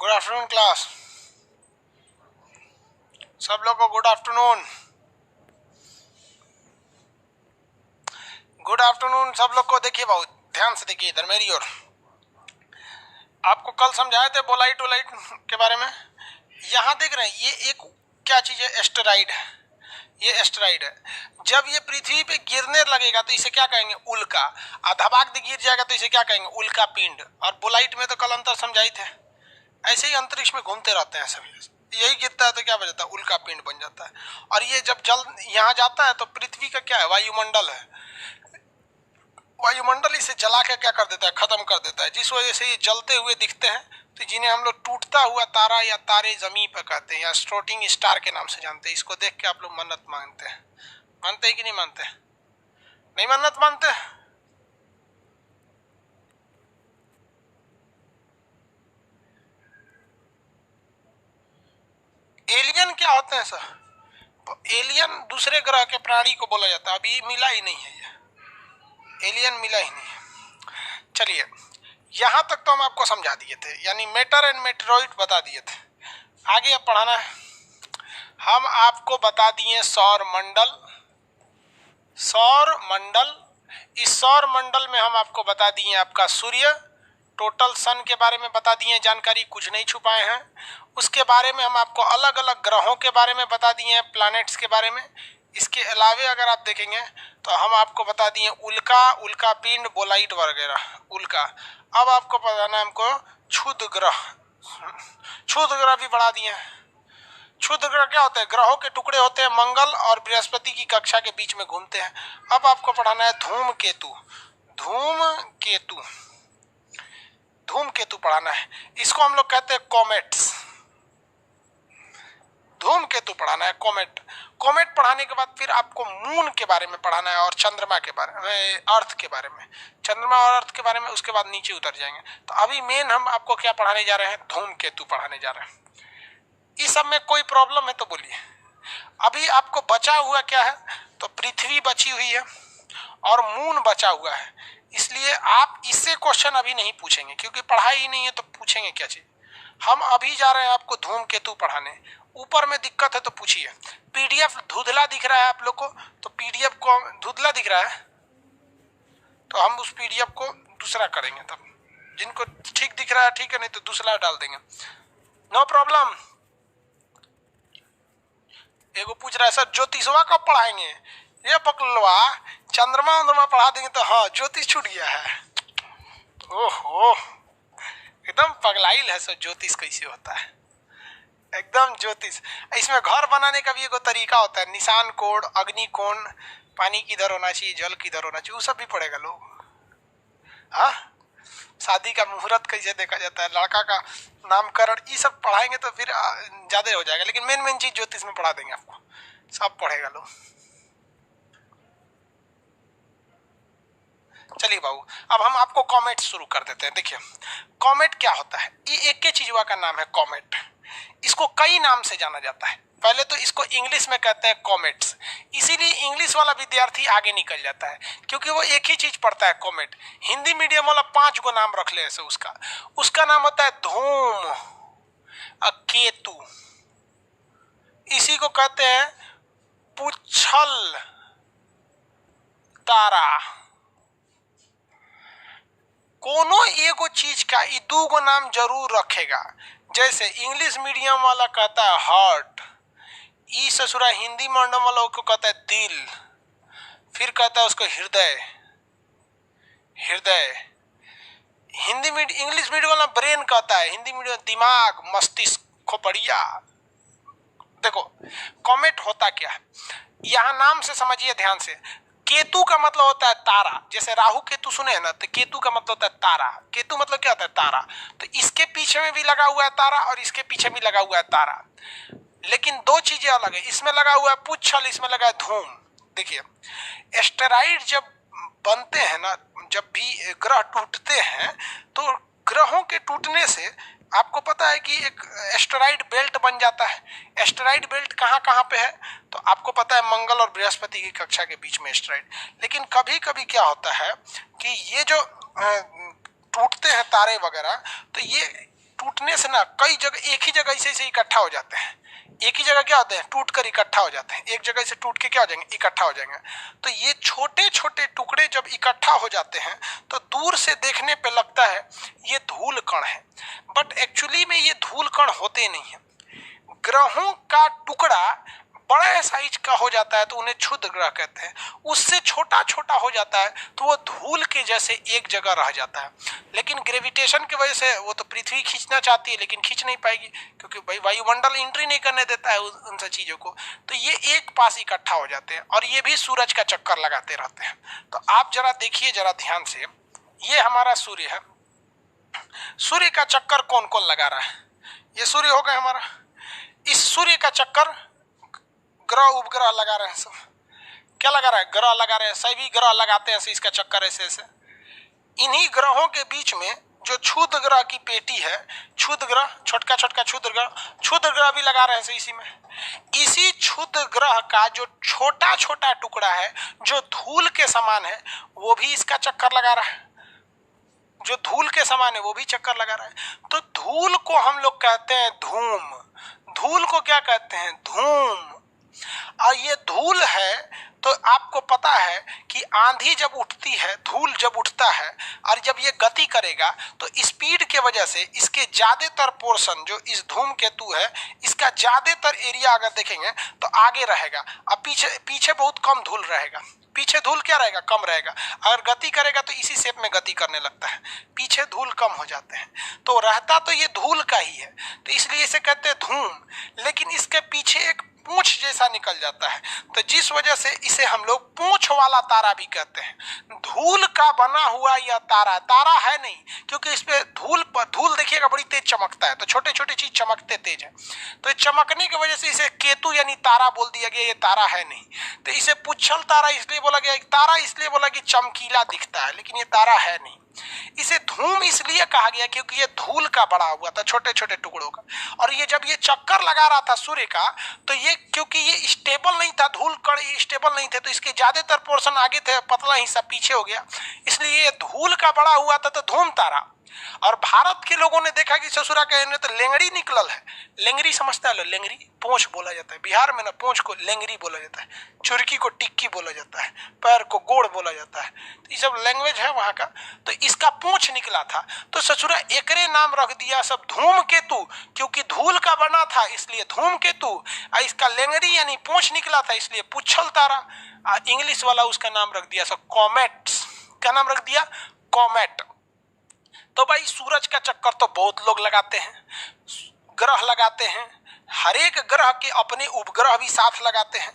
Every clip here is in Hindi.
गुड आफ्टरनून क्लास, सब लोग को गुड आफ्टरनून। गुड आफ्टरनून सब लोग को। देखिए बहुत ध्यान से देखिए इधर मेरी ओर। आपको कल समझाए थे बोलाइट वोलाइट के बारे में। यहाँ देख रहे हैं ये एक क्या चीज है, एस्टेरॉइड है। ये एस्टेरॉइड है। जब ये पृथ्वी पे गिरने लगेगा तो इसे क्या कहेंगे, उल्का। और धबाक गिर जाएगा तो इसे क्या कहेंगे, उल्का पिंड। और बोलाइट में तो कल अंतर समझाई थे। ऐसे ही अंतरिक्ष में घूमते रहते हैं सभी, यही गिरता है तो क्या बन जाता है, उल्का पिंड बन जाता है। और ये जब जल यहाँ जाता है तो पृथ्वी का क्या है, वायुमंडल है। वायुमंडल इसे जला के क्या कर देता है, खत्म कर देता है। जिस वजह से ये जलते हुए दिखते हैं, तो जिन्हें हम लोग टूटता हुआ तारा या तारे जमीन पर कहते हैं, या स्ट्रोटिंग स्टार के नाम से जानते हैं। इसको देख के आप लोग मन्नत मांगते हैं। मानते हैं कि नहीं मानते? नहीं मन्नत मानते? एलियन क्या होते हैं सर? एलियन दूसरे ग्रह के प्राणी को बोला जाता है। अभी मिला ही नहीं है, ये एलियन मिला ही नहीं है। चलिए यहाँ तक तो हम आपको समझा दिए थे, यानी मेटर एंड मेटेरॉइड बता दिए थे। आगे अब पढ़ाना है। हम आपको बता दिए सौर मंडल। सौर मंडल, इस सौर मंडल में हम आपको बता दिए आपका सूर्य, टोटल सन के बारे में बता दिए जानकारी, कुछ नहीं छुपाए हैं। उसके बारे में हम आपको अलग अलग ग्रहों के बारे में बता दिए हैं, प्लैनेट्स के बारे में। इसके अलावे अगर आप देखेंगे तो हम आपको बता दिए उल्का, उल्का पिंड, बोलाइट वगैरह, उल्का। अब आपको बताना है हमको क्षुद्र ग्रह। क्षुद्र ग्रह भी बढ़ा दिए हैं। क्षुद्र ग्रह क्या होते हैं, ग्रहों के टुकड़े होते हैं, मंगल और बृहस्पति की कक्षा के बीच में घूमते हैं। अब आपको पढ़ाना है धूमकेतु। धूमकेतु, धूमकेतु पढ़ाना है। इसको हम लोग कहते हैं कॉमेट्स। धूमकेतु पढ़ाना है, कॉमेट। कॉमेट पढ़ाने के बाद फिर आपको मून के बारे में पढ़ाना है और चंद्रमा के बारे में, अर्थ के बारे में, चंद्रमा और अर्थ के बारे में। उसके बाद नीचे उतर जाएंगे। तो अभी मेन हम आपको क्या पढ़ाने जा रहे हैं, धूमकेतु पढ़ाने जा रहे हैं। इस सब में कोई प्रॉब्लम है तो बोलिए। अभी आपको बचा हुआ क्या है, तो पृथ्वी बची हुई है और मून बचा हुआ है। इसलिए आप इससे क्वेश्चन अभी नहीं पूछेंगे, क्योंकि पढ़ाई ही नहीं है तो पूछेंगे क्या चीज। हम अभी जा रहे हैं आपको धूमकेतु पढ़ाने। ऊपर में दिक्कत है तो पूछिए। पीडीएफ धुंधला दिख रहा है आप लोग को, तो पीडीएफ को धुंधला दिख रहा है तो हम उस पीडीएफ को दूसरा करेंगे। तब जिनको ठीक दिख रहा है ठीक है, नहीं तो दूसरा डाल देंगे, नो प्रॉब्लम। एगो पूछ रहा है सर ज्योतिषवा कब पढ़ाएंगे? ये पकड़वा, चंद्रमा वंद्रमा पढ़ा देंगे तो हाँ ज्योतिष छूट गया है। ओहो एकदम पगलाइल है सर, ज्योतिष कैसे होता है एकदम ज्योतिष। इसमें घर बनाने का भी एक तरीका होता है, निशान कोण, अग्नि कोण, पानी किधर होना चाहिए, जल किधर होना चाहिए, वो सब भी पढ़ेगा लोग। हाँ, शादी का मुहूर्त कैसे देखा जाता है, लड़का का नामकरण, ये सब पढ़ाएंगे तो फिर ज्यादा हो जाएगा। लेकिन मेन मेन चीज ज्योतिष में पढ़ा देंगे आपको, सब पढ़ेगा लोग। चलिए बाबू, अब हम आपको कॉमेट शुरू कर देते हैं। देखिए कॉमेट क्या होता है, ये एक के चीजवा का नाम है कॉमेट। इसको कई नाम से जाना जाता है। पहले तो इसको इंग्लिश में कहते हैं कॉमेट्स, इसीलिए इंग्लिश वाला विद्यार्थी आगे निकल जाता है, क्योंकि वो एक ही चीज पढ़ता है कॉमेट। हिंदी मीडियम वाला 5 गो नाम रख ले ऐसे उसका नाम होता है धूम केतु। इसी को कहते हैं पुच्छल तारा। कोनो एगो चीज का ये 2 गो नाम जरूर रखेगा। जैसे इंग्लिश मीडियम वाला कहता है हार्ट, ई ससुरा हिंदी मीडियम वाला को कहता है दिल, फिर कहता है उसको हृदय। हृदय हिंदी मीडियम, इंग्लिश मीडियम वाला ब्रेन कहता है, हिंदी मीडियम दिमाग, मस्तिष्क, खोपड़िया। देखो कॉमेट होता क्या है, यहाँ नाम से समझिए ध्यान से। केतु का मतलब होता है तारा, जैसे राहु केतु सुने हैं ना, तो केतु का मतलब होता है तारा। केतु मतलब क्या होता है, तारा। तो इसके पीछे में भी लगा हुआ है तारा और इसके पीछे भी लगा हुआ है तारा, लेकिन 2 चीजें अलग है। इसमें लगा हुआ है पुच्छल, इसमें लगा है धूम। देखिए एस्टेरॉइड जब बनते हैं ना, जब भी ग्रह टूटते हैं तो ग्रहों के टूटने से आपको पता है कि एक एस्टेरॉइड बेल्ट बन जाता है। एस्टेरॉइड बेल्ट कहाँ कहाँ पे है, तो आपको पता है मंगल और बृहस्पति की कक्षा के बीच में एस्टेरॉइड। लेकिन कभी कभी क्या होता है कि ये जो टूटते हैं तारे वगैरह, तो ये टूटने से ना कई जगह एक ही जगह ऐसे इकट्ठा हो जाते हैं। एक ही जगह क्या होते हैं, टूट कर इकट्ठा हो जाते हैं, एक जगह से टूट के क्या हो जाएंगे, इकट्ठा हो जाएंगे। तो ये छोटे छोटे टुकड़े जब इकट्ठा हो जाते हैं तो दूर से देखने पे लगता है ये धूल कण है, बट एक्चुअली में ये धूल कण होते नहीं है। ग्रहों का टुकड़ा बड़े साइज का हो जाता है तो उन्हें क्षुद्र ग्रह कहते हैं, उससे छोटा छोटा हो जाता है तो वो धूल के जैसे एक जगह रह जाता है। लेकिन ग्रेविटेशन की वजह से वो तो पृथ्वी खींचना चाहती है लेकिन खींच नहीं पाएगी, क्योंकि भाई वायुमंडल एंट्री नहीं करने देता है उन सब चीजों को। तो ये एक पास इकट्ठा हो जाते हैं और ये भी सूरज का चक्कर लगाते रहते हैं। तो आप जरा देखिए जरा ध्यान से, ये हमारा सूर्य है, सूर्य का चक्कर कौन कौन लगा रहा है, ये सूर्य हो गया हमारा। इस सूर्य का चक्कर ग्रह उपग्रह लगा रहे हैं, सब क्या लगा रहा है, ग्रह लगा रहे हैं, सभी ग्रह लगाते हैं इसका चक्कर ऐसे ऐसे। इन्हीं ग्रहों के बीच में जो क्षुद्र ग्रह की पेटी है, क्षुद्र ग्रह, छोटका छोटका क्षुद्र ग्रह भी लगा रहे हैं इसी में। इसी क्षुद्र ग्रह का जो छोटा छोटा टुकड़ा है जो धूल के समान है वो भी इसका चक्कर लगा रहा है, जो धूल के समान है वो भी चक्कर लगा रहा है। तो धूल को हम लोग कहते हैं धूम, धूल को क्या कहते हैं, धूम। और ये धूल है तो आपको पता है कि आंधी जब उठती है, धूल जब उठता है और जब ये गति करेगा तो स्पीड के वजह से इसके ज्यादातर पोर्शन जो इस धूमकेतु है इसका ज्यादातर एरिया अगर देखेंगे तो आगे रहेगा और पीछे बहुत कम धूल रहेगा। पीछे धूल क्या रहेगा, कम रहेगा। अगर गति करेगा तो इसी शेप में गति करने लगता है, पीछे धूल कम हो जाते हैं। तो रहता तो ये धूल का ही है, तो इसलिए इसे कहते हैं धूम। लेकिन इसके पीछे एक पूंछ जैसा निकल जाता है, तो जिस वजह से इसे हम लोग पूंछ वाला तारा भी कहते हैं। धूल का बना हुआ यह तारा तारा है नहीं, क्योंकि इस पे धूल देखिएगा बड़ी तेज चमकता है, तो छोटे छोटे चीज चमकते तेज है, तो चमकने की वजह से इसे केतु यानी तारा बोल दिया गया, ये तारा है नहीं। तो इसे पुच्छल तारा इसलिए बोला गया, तारा इसलिए बोला कि चमकीला दिखता है, लेकिन ये तारा है नहीं। इसे धूम इसलिए कहा गया क्योंकि ये धूल का बड़ा हुआ था, छोटे छोटे टुकड़ों का। और ये जब ये चक्कर लगा रहा था सूर्य का, तो ये क्योंकि ये स्टेबल नहीं था, धूल कण स्टेबल नहीं थे, तो इसके ज्यादातर पोर्शन आगे थे, पतला हिस्सा पीछे हो गया, इसलिए ये धूल का बड़ा हुआ था, तो धूम तारा। और भारत के लोगों ने देखा कि ससुरा कहने तो लेंगड़ी निकलल है, लेंगड़ी समझता है, लेंगड़ी पोंछ बोला जाता है बिहार में ना, पोंछ को लेंगड़ी बोला जाता है, चुरकी को टिक्की बोला जाता है, पैर को गोड़ बोला जाता है, तो ये सब लैंग्वेज है वहां का। तो इसका पोंछ निकला था तो ससुरा एकरे नाम रख दिया सब धूमकेतु, क्योंकि धूल का बना था इसलिए धूमकेतु। और इसका लेंगड़ी यानी पोंछ निकला था इसलिए पुच्छल तारा। इंग्लिश वाला उसका नाम रख दिया सब कॉमेट्स, क्या नाम रख दिया, कॉमेट। तो भाई सूरज का चक्कर तो बहुत लोग लगाते हैं, ग्रह लगाते हैं, हर एक ग्रह के अपने उपग्रह भी साथ लगाते हैं।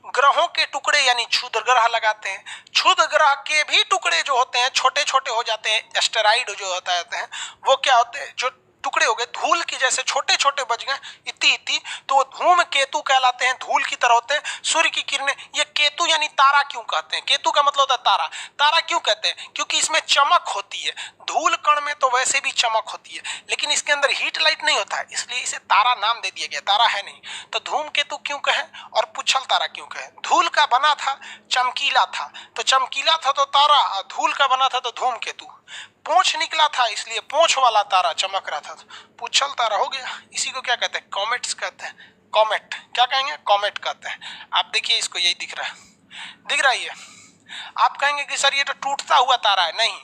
ग्रहों के टुकड़े यानी क्षुद्र ग्रह लगाते हैं, क्षुद्र ग्रह के भी टुकड़े जो होते हैं छोटे छोटे हो जाते हैं, एस्टेरॉइड जो होता है वो क्या होते हैं, जो टुकड़े हो गए धूल की जैसे छोटे छोटे बच गए इतनी इतनी, तो वो धूम केतु कहलाते हैं, धूल की तरह होते हैं। सूर्य की किरणें, ये केतु यानी तारा क्यों कहते हैं, केतु का मतलब होता है तारा। तारा क्यों कहते हैं, क्योंकि इसमें चमक होती है, धूल कण में तो वैसे भी चमक होती है लेकिन इसके अंदर हीट लाइट नहीं होता है, इसलिए इसे तारा नाम दे दिया गया, तारा है नहीं। तो धूम केतु क्यों कहे और पुच्छल तारा क्यों कहे, धूल का बना था, चमकीला था, तो चमकीला था तो तारा, और धूल का बना था तो धूम केतु। पोंछ निकला था इसलिए पोंछ वाला तारा चमक रहा था, पुच्छल तारा हो गया। इसी को क्या कहते हैं, कॉमेट्स कहते हैं, कॉमेट क्या कहेंगे, कॉमेट कहते हैं। आप देखिए इसको यही दिख रहा है ये। आप कहेंगे कि सर ये तो टूटता हुआ तारा है, नहीं,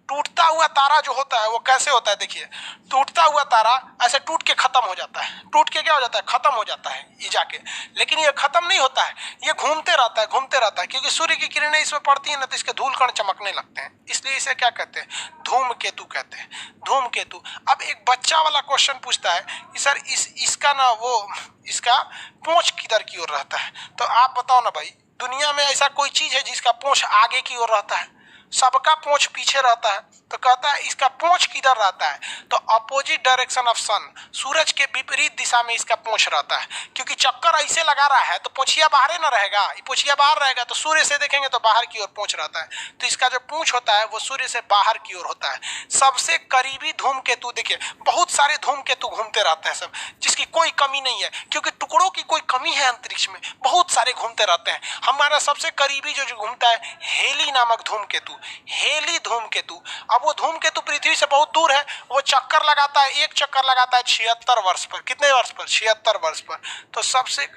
टूटता हुआ तारा जो होता है वो कैसे होता है, देखिए टूटता हुआ तारा ऐसे टूट के खत्म हो जाता है, टूट के क्या हो जाता है, खत्म हो जाता है ये जाके, लेकिन ये खत्म नहीं होता है, ये घूमते रहता है, क्योंकि सूर्य की किरणें इसमें पड़ती है ना तो इसके धूल कण चमकने लगते हैं, इसलिए इसे क्या कहते हैं, धूमकेतु कहते हैं, धूमकेतु। अब एक बच्चा वाला क्वेश्चन पूछता है कि सर इसका ना वो इसका पूंछ किधर की ओर रहता है, तो आप बताओ ना भाई, दुनिया में ऐसा कोई चीज है जिसका पूंछ आगे की ओर रहता है, सबका पूंछ पीछे रहता है। तो कहता है इसका पूंछ किधर रहता है, तो अपोजिट डायरेक्शन ऑफ सन, सूरज के विपरीत दिशा में इसका पूंछ रहता है, क्योंकि चक्कर ऐसे लगा रहा है तो पूंछिया बाहर न रहेगा, पूंछिया बाहर रहेगा तो सूर्य से देखेंगे तो बाहर की ओर पूंछ रहता है, तो इसका जो पूंछ होता है वो सूर्य से बाहर की ओर होता है। सबसे करीबी धूमकेतु देखिए, बहुत सारे धूमकेतु घूमते रहते हैं सब, जिसकी कोई कमी नहीं है, क्योंकि टुकड़ों की कोई कमी है अंतरिक्ष में, बहुत सारे घूमते रहते हैं। हमारा सबसे करीबी जो घूमता है हेली नामक धूमकेतु, हेली धूमकेतु। अब वो धूमकेतु पृथ्वी से बहुत दूर है, वो चक्कर लगाता है, एक चक्कर लगाता है 76 वर्ष पर। कितने वर्ष पर? 76 वर्ष पर। तो सबसे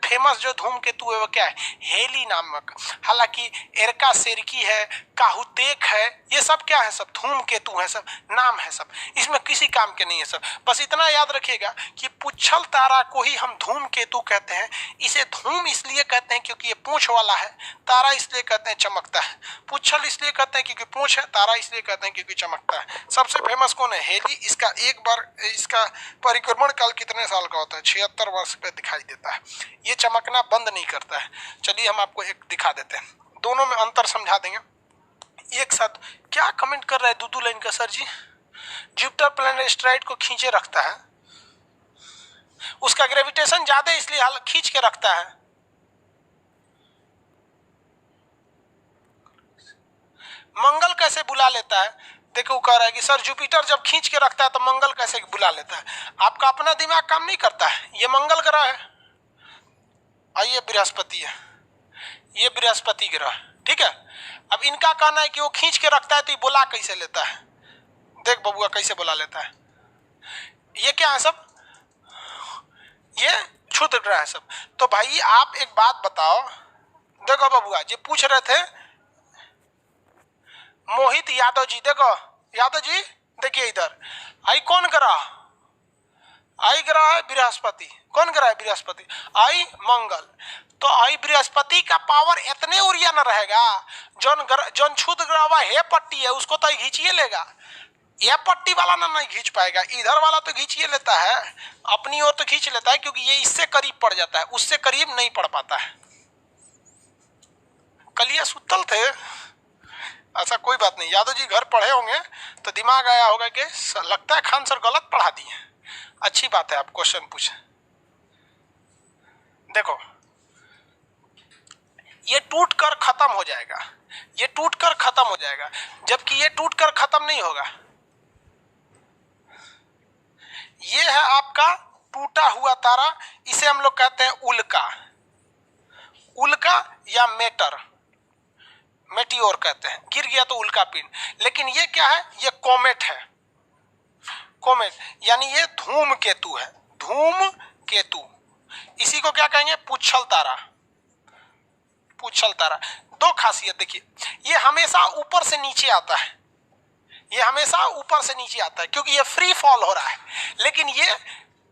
फेमस जो धूमकेतु है वो क्या है? हेली नामक। हालांकि एरका सेरकी है, काहुतेक है, ये सब क्या है? सब धूमकेतु है, सब नाम है, सब इसमें किसी काम के नहीं है सब। बस इतना याद रखिएगा कि पुच्छल तारा को ही हम धूमकेतु कहते हैं। इसे धूम इसलिए कहते हैं क्योंकि ये पूंछ वाला है, तारा इसलिए कहते हैं चमकता है। पुच्छल इसलिए कहते हैं क्योंकि पूंछ है, तारा इसलिए कहते हैं क्योंकि चमकता है। सबसे फेमस कौन है? हेली। इसका एक बार इसका परिक्रमण काल कितने साल का होता है? 76 वर्ष पे दिखाई देता है। ये चमकना बंद नहीं करता है। चलिए हम आपको एक दिखा देते हैं, दोनों में अंतर समझा देंगे एक साथ। क्या कमेंट कर रहा है दूदू लाइन का सर जी? जुपिटर प्लैनेट एस्टेरॉइड को खींचे रखता है, उसका ग्रेविटेशन ज्यादा इसलिए खींच के रखता है। मंगल कैसे बुला लेता है? देखो कह रहा है कि सर जुपिटर जब खींच के रखता है तो मंगल कैसे बुला लेता है? आपका अपना दिमाग काम नहीं करता है। ये मंगल ग्रह है, आइए बृहस्पति है, ये बृहस्पति ग्रह, ठीक है। अब इनका कहना है कि वो खींच के रखता है तो ये बुला कैसे लेता है? देख बबुआ कैसे बुला लेता है। ये क्या है सब? ये क्षुद्र ग्रह है सब। तो भाई आप एक बात बताओ, देखो बबुआ जी पूछ रहे थे मोहित यादव जी, देखो यादव जी देखिए इधर, आई कौन ग्रह? आई ग्रह है बृहस्पति। कौन ग्रह है? बृहस्पति। आई मंगल। तो आई बृहस्पति का पावर इतने उरिया न रहेगा। जौन क्षुद्र ग्रह है पट्टी है उसको तो खींचिए लेगा, यह पट्टी वाला ना नहीं खींच पाएगा। इधर वाला तो खींचिए लेता है, अपनी ओर तो खींच लेता है क्योंकि ये इससे करीब पड़ जाता है, उससे करीब नहीं पड़ पाता है। कलिया सुतल थे, ऐसा कोई बात नहीं। यादव जी घर पढ़े होंगे तो दिमाग आया होगा कि लगता है खान सर गलत पढ़ा दिए। अच्छी बात है आप क्वेश्चन पूछे। देखो ये टूट कर खत्म हो जाएगा, ये टूट कर खत्म हो जाएगा, जबकि ये टूट कर खत्म नहीं होगा। ये है आपका टूटा हुआ तारा, इसे हम लोग कहते हैं उल्का। उल्का या मेटियोर कहते हैं, गिर गया तो उल्का पिंड। लेकिन ये क्या है? ये कॉमेट है। कॉमेट यानी ये धूमकेतु है, धूमकेतु। इसी को क्या कहेंगे? पुच्छल तारा। पुच्छल तारा दो खासियत देखिए, ये हमेशा ऊपर से नीचे आता है, ये हमेशा ऊपर से नीचे आता है क्योंकि ये फ्री फॉल हो रहा है। लेकिन ये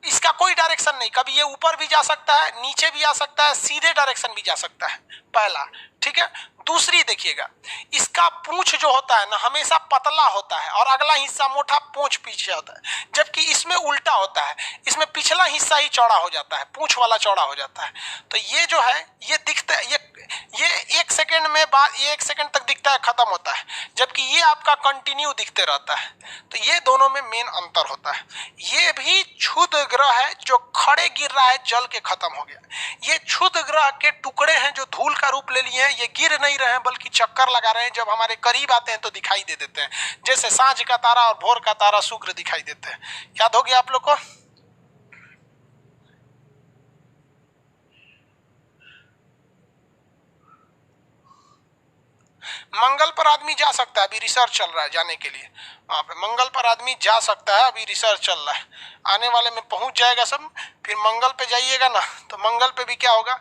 इसका कोई डायरेक्शन नहीं, कभी ये ऊपर भी जा सकता है, नीचे भी आ सकता है, सीधे डायरेक्शन भी जा सकता है, पहला, ठीक है। दूसरी देखिएगा, इसका पूंछ जो होता है ना हमेशा पतला होता है और अगला हिस्सा मोटा पूंछ पीछे होता है, जबकि इसमें उल्टा होता है, इसमें पिछला हिस्सा ही चौड़ा हो जाता है, पूंछ वाला चौड़ा हो जाता है। तो ये जो है ये दिखता है, ये 1 सेकंड में बाद, ये 1 सेकंड तक दिखता है, खत्म होता है, जबकि ये आपका कंटिन्यू दिखते रहता है। तो ये दोनों में मेन अंतर होता है। ये भी क्षुद्र ग्रह है जो खड़े गिर रहा है, जल के खत्म हो गया। ये क्षुद्र ग्रह के टुकड़े हैं जो धूल का रूप ले लिए हैं, ये गिर नहीं रहे हैं बल्कि चक्कर लगा रहे हैं। जब हमारे करीब आते हैं तो दिखाई दे देते हैं, जैसे सांझ का तारा और भोर का तारा शुक्र दिखाई देते हैं। याद हो गया आप लोग को? मंगल पर आदमी जा सकता है, अभी रिसर्च चल रहा है जाने के लिए। वहां पे मंगल पर आदमी जा सकता है, अभी रिसर्च चल रहा है, आने वाले में पहुंच जाएगा सब। फिर मंगल पे जाइएगा ना तो मंगल पे भी क्या होगा,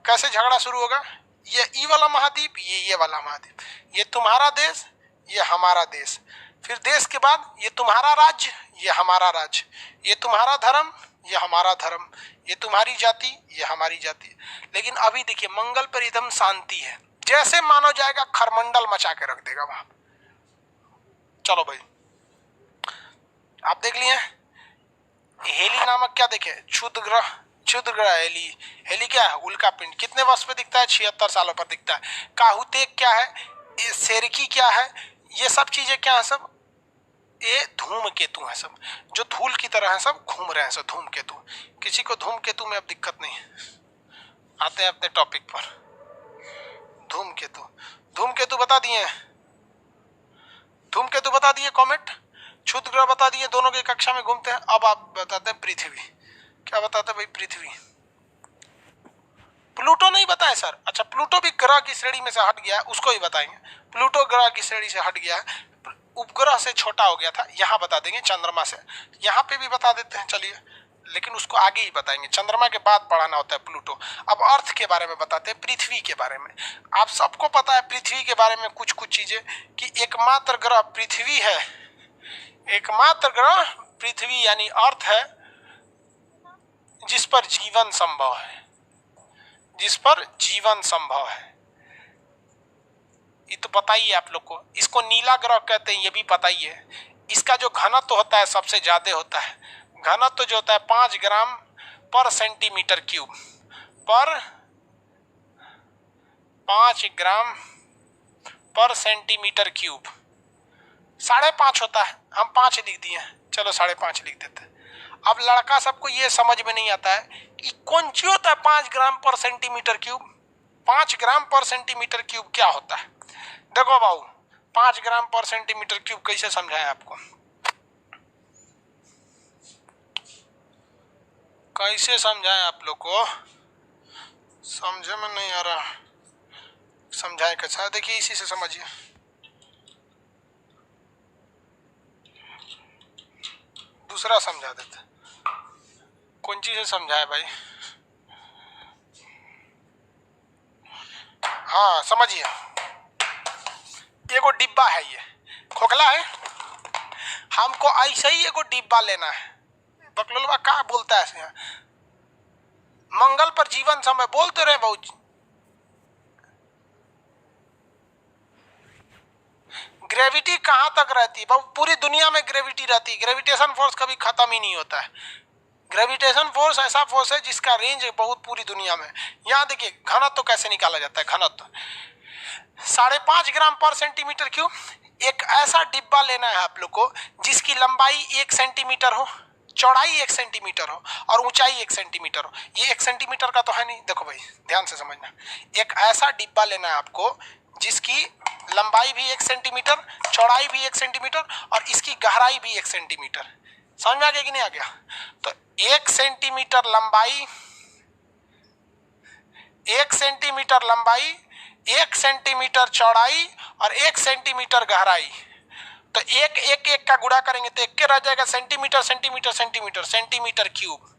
कैसे झगड़ा शुरू होगा, ये वाला महाद्वीप, ये वाला महाद्वीप, ये तुम्हारा देश, ये हमारा देश, फिर देश के बाद ये तुम्हारा राज्य, ये हमारा राज्य, ये तुम्हारा धर्म, ये हमारा धर्म, ये तुम्हारी जाति, ये हमारी जाति। लेकिन अभी देखिए मंगल पर एकदम शांति है, जैसे मानो जाएगा खरमंडल मचा के रख देगा वहां। चलो भाई आप देख लिए हेली नामक, क्या देखे, क्षुद्र ग्रह हेली। हेली क्या है? उल्का पिंड। कितने वर्ष पे दिखता है? 76 सालों पर दिखता है। काहुतेक क्या है? सेरकी क्या है? ये सब चीजें क्या है? सब ये धूमकेतु है, सब जो धूल की तरह है, सब घूम रहे हैं, सब धूमकेतु। किसी को धूमकेतु में अब दिक्कत नहीं है। आते हैं अपने टॉपिक पर। धूमकेतु बता दिए, धूमकेतु बता दिए, कॉमेट, क्षुद्र ग्रह बता दिए, दोनों की कक्षा में घूमते हैं। अब आप बताते हैं पृथ्वी। क्या बताते हैं भाई? प्लूटो नहीं बताए सर? अच्छा, प्लूटो भी ग्रह की श्रेणी में से हट गया, उसको ही बताएंगे। प्लूटो ग्रह की श्रेणी से हट गया, उपग्रह से छोटा हो गया था, यहाँ बता देंगे। चंद्रमा से यहाँ पे भी बता देते हैं, चलिए, लेकिन उसको आगे ही बताएंगे। चंद्रमा के बाद पढ़ाना होता है प्लूटो। अब अर्थ के बारे में बताते हैं, पृथ्वी के बारे में। आप सबको पता है पृथ्वी के बारे में कुछ कुछ चीजें, कि एकमात्र ग्रह पृथ्वी है, एकमात्र ग्रह पृथ्वी यानी अर्थ है जिस पर जीवन संभव है, जिस पर जीवन संभव है। ये तो पता ही है आप लोग को। इसको नीला ग्रह कहते हैं, ये भी पता ही है। इसका जो घनत्व होता है सबसे ज्यादा होता है। घनत्व जो होता है 5 ग्राम पर सेंटीमीटर क्यूब, पर 5 ग्राम पर सेंटीमीटर क्यूब। 5.5 होता है, हम 5 लिख दिए, चलो 5.5 लिख देते हैं। अब लड़का सबको ये समझ में नहीं आता है कि कौन सी होता है 5 ग्राम पर सेंटीमीटर क्यूब। 5 ग्राम पर सेंटीमीटर क्यूब क्या होता है? देखो बाबू, 5 ग्राम पर सेंटीमीटर क्यूब कैसे समझाएं आपको, कैसे समझाएं आप लोग को, समझे में नहीं आ रहा, समझाएं कैसा? देखिए इसी से समझिए। दूसरा समझा देते, कौन चीज से समझाए भाई? हाँ समझिए, एगो डिब्बा है, ये खोखला है, हमको ऐसे ही एगो डिब्बा लेना है। बकलोलवा क्या बोलता है ऐसे? मंगल पर जीवन समय बोलते रहे बहुत। ग्रेविटी कहाँ तक रहती है बाबू? पूरी दुनिया में ग्रेविटी रहती है। ग्रेविटेशन फोर्स कभी खत्म ही नहीं होता है। ग्रेविटेशन फोर्स ऐसा फोर्स है जिसका रेंज बहुत पूरी दुनिया में। यहाँ देखिए घनत्व तो कैसे निकाला जाता है। घनत्व 5.5 ग्राम पर सेंटीमीटर क्यूब। एक ऐसा डिब्बा लेना है आप लोग को जिसकी लंबाई 1 सेंटीमीटर हो, चौड़ाई 1 सेंटीमीटर हो और ऊंचाई 1 सेंटीमीटर हो। ये 1 सेंटीमीटर का तो है नहीं, देखो भाई ध्यान से समझना। एक ऐसा डिब्बा लेना है आपको जिसकी लंबाई भी 1 सेंटीमीटर, चौड़ाई भी 1 सेंटीमीटर और इसकी गहराई भी 1 सेंटीमीटर। समझ में आ गया कि नहीं आ गया? तो 1 सेंटीमीटर लंबाई, 1 सेंटीमीटर लंबाई, 1 सेंटीमीटर चौड़ाई और 1 सेंटीमीटर गहराई। तो एक का गुणा करेंगे तो 1 के रह जाएगा centimetre centimetre centimetre centimetre cube,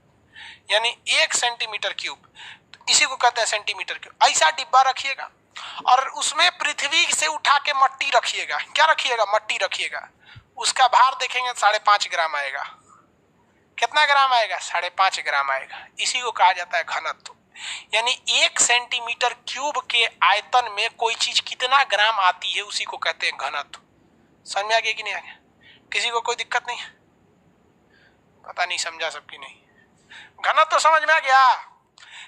यानी 1 सेंटीमीटर क्यूब। तो इसी को कहते हैं सेंटीमीटर क्यूब। ऐसा डिब्बा रखिएगा और उसमें पृथ्वी से उठा के मट्टी रखिएगा। क्या रखिएगा? मट्टी रखिएगा। उसका भार देखेंगे 5.5 ग्राम आएगा। कितना ग्राम आएगा? 5.5 ग्राम आएगा। इसी को कहा जाता है घनत्व। यानी 1 सेंटीमीटर क्यूब के आयतन में कोई चीज कितना ग्राम आती है उसी को कहते हैं घनत्व। समझ में आ गया कि नहीं आ गया? किसी को कोई दिक्कत नहीं? पता नहीं समझा सबकी नहीं। घनत्व समझ में आ गया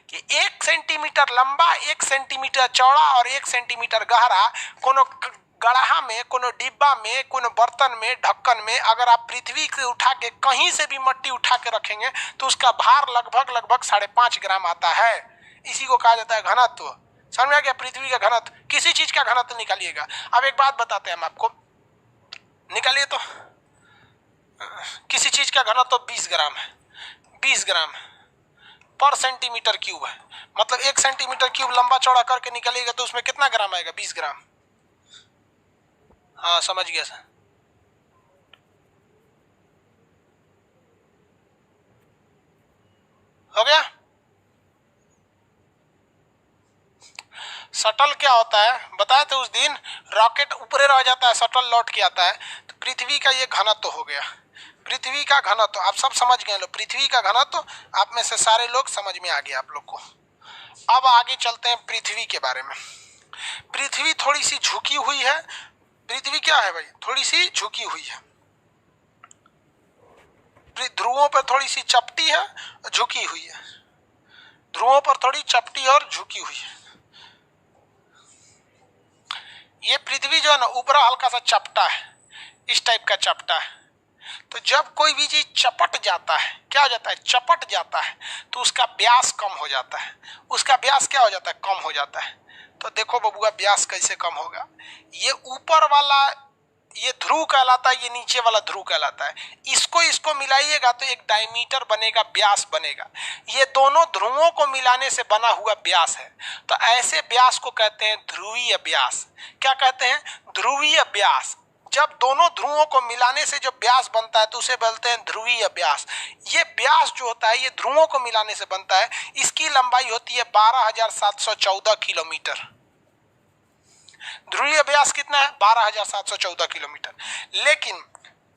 कि 1 सेंटीमीटर लंबा, 1 सेंटीमीटर चौड़ा और 1 सेंटीमीटर गहरा कोनो गड़हा में, कोनो डिब्बा में, कोनो बर्तन में, ढक्कन में अगर आप पृथ्वी से उठा के कहीं से भी मट्टी उठा के रखेंगे तो उसका भार लगभग 5.5 ग्राम आता है। इसी को कहा जाता है घनत्व। समझ में आ गया? पृथ्वी का घनत्व। किसी चीज का घनत्व निकालिएगा। अब एक बात बताते हैं हम आपको, निकालिए तो। किसी चीज का घनत्व 20 ग्राम है। 20 ग्राम पर सेंटीमीटर क्यूब है, मतलब 1 सेंटीमीटर क्यूब लंबा चौड़ा करके निकालिएगा तो उसमें कितना ग्राम आएगा? 20 ग्राम। हाँ समझ गया सर। हो गया? शटल क्या होता है बताए थे उस दिन? रॉकेट ऊपरे रह जाता है, शटल लौट के आता है। तो पृथ्वी का ये घनत्व हो गया। पृथ्वी का घनत्व आप सब समझ गए लो। पृथ्वी का घनत्व आप में से सारे लोग समझ में आ गया आप लोग को। अब आगे चलते हैं पृथ्वी के बारे में। पृथ्वी थोड़ी सी झुकी हुई है। पृथ्वी क्या है भाई? थोड़ी सी झुकी हुई है। ध्रुवों पर थोड़ी सी चपटी है, झुकी हुई है। ध्रुवों पर थोड़ी चपटी और झुकी हुई है। ये पृथ्वी जो है ना ऊपर हल्का सा चपटा है, इस टाइप का चपटा है। तो जब कोई भी चीज चपट जाता है, क्या हो जाता है? चपट जाता है तो उसका व्यास कम हो जाता है। उसका व्यास क्या हो जाता है? कम हो जाता है। तो देखो बबुआ व्यास कैसे कम होगा। ये ऊपर वाला ये ध्रुव कहलाता है, ये नीचे वाला ध्रुव कहलाता है। इसको मिलाइएगा तो एक डायमीटर बनेगा, व्यास बनेगा। ये दोनों ध्रुवों को मिलाने से बना हुआ व्यास है। तो ऐसे व्यास को कहते हैं ध्रुवीय व्यास। क्या कहते हैं? ध्रुवीय व्यास। जब दोनों ध्रुवों को मिलाने से जो व्यास बनता है तो उसे बोलते हैं ध्रुवीय व्यास। ये व्यास जो होता है ये ध्रुवों को मिलाने से बनता है। इसकी लंबाई होती है 12,714 किलोमीटर। ध्रुवीय व्यास कितना है? 12,714 किलोमीटर। लेकिन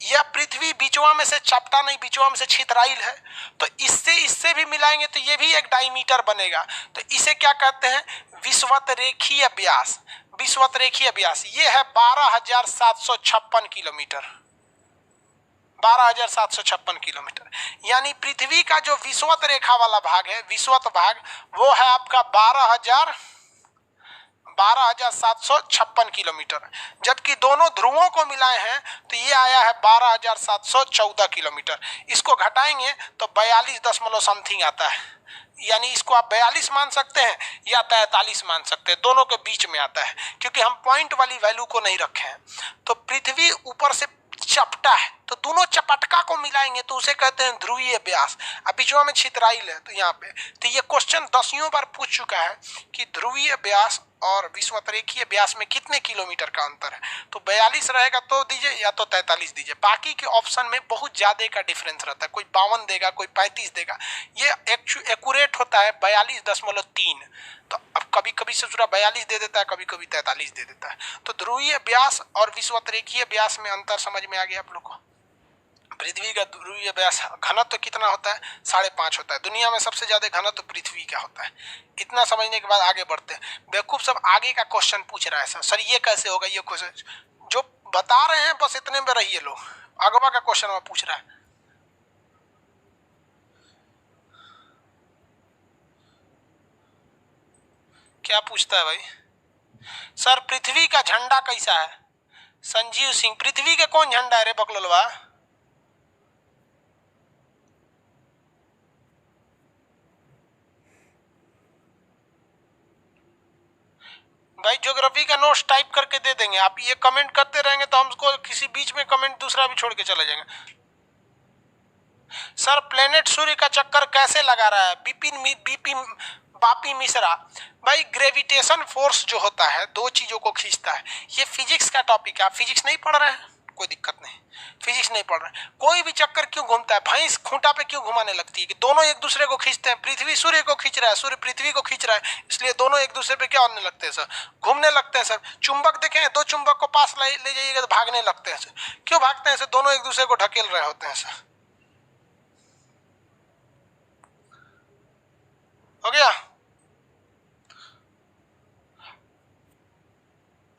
यह पृथ्वी बीचवा में से चपटा नहीं, बीचवा में से छितराइल है, तो इससे भी मिलाएंगे तो ये भी एक डायमीटर बनेगा। तो इसे क्या कहते हैं? विषुवतरेखीय व्यास। विषुवतरेखीय व्यास ये है 12,756 किलोमीटर। 12,756 किलोमीटर। यानी पृथ्वी का जो विषुवत रेखा वाला भाग है, विषुवत भाग, वो है आपका 12,756 किलोमीटर। जबकि दोनों ध्रुवों को मिलाए हैं तो ये आया है 12,714 किलोमीटर। इसको घटाएंगे तो 42 दशमलव समथिंग आता है। यानी इसको आप 42 मान सकते हैं या 43 मान सकते हैं, दोनों के बीच में आता है, क्योंकि हम पॉइंट वाली वैल्यू को नहीं रखे हैं। तो पृथ्वी ऊपर से चपटा है, तो दोनों चपटका को मिलाएंगे तो उसे कहते हैं ध्रुवीय व्यास। अब बीचवा में छितराइल है तो यहाँ पे, तो ये क्वेश्चन 10 बार पूछ चुका है कि ध्रुवीय व्यास और विषुवतरेखीय व्यास में कितने किलोमीटर का अंतर है। तो 42 रहेगा तो दीजिए, या तो 43 दीजिए। बाकी के ऑप्शन में बहुत ज्यादा का डिफरेंस रहता है, कोई 52 देगा, कोई 35 देगा। ये एक्यूरेट होता है 42.3। तो अब कभी कभी से 42 दे देता है, कभी कभी 43 दे देता है। तो ध्रुवीय व्यास और विषुवतरेखीय व्यास में अंतर समझ में आ गया आप लोग को। पृथ्वी का ध्रुवीय व्यास घनत्व कितना होता है? 5.5 होता है। दुनिया में सबसे ज्यादा घनत्व पृथ्वी का होता है। इतना समझने के बाद आगे बढ़ते हैं। बेवकूफ सब आगे का क्वेश्चन पूछ रहा है, सर ये कैसे होगा? ये क्वेश्चन जो बता रहे हैं बस इतने में रहिए लोग, अगवा का क्वेश्चन में पूछ रहा है। क्या पूछता है भाई? सर पृथ्वी का झंडा कैसा है? संजीव सिंह, पृथ्वी के कौन झंडा है रे बकलोलवा? भाई ज्योग्राफी का नोट्स टाइप करके दे देंगे। आप ये कमेंट करते रहेंगे तो हमको किसी बीच में कमेंट दूसरा भी छोड़ के चले जाएंगे। सर प्लेनेट सूर्य का चक्कर कैसे लगा रहा है? बापी मिश्रा, भाई ग्रेविटेशन फोर्स जो होता है दो चीजों को खींचता है। ये फिजिक्स का टॉपिक है। आप फिजिक्स नहीं पढ़ रहे हैं? कोई दिक्कत नहीं, फिजिक्स नहीं पढ़ रहे। कोई भी चक्कर क्यों घूमता है? भैंस खूंटा पे क्यों घुमाने लगती है? कि दोनों एक दूसरे को खींचते हैं। पृथ्वी सूर्य को खींच रहा है, सूर्य पृथ्वी को खींच रहा है, इसलिए दोनों एक दूसरे पे क्या होने लगते हैं सर? घूमने लगते हैं सर। चुंबक देखें, दो चुंबक को पास ले जाइएगा तो भागने लगते हैं सर। क्यों भागते हैं सर? दोनों एक दूसरे को ढकेल रहे होते हैं सर। हो गया?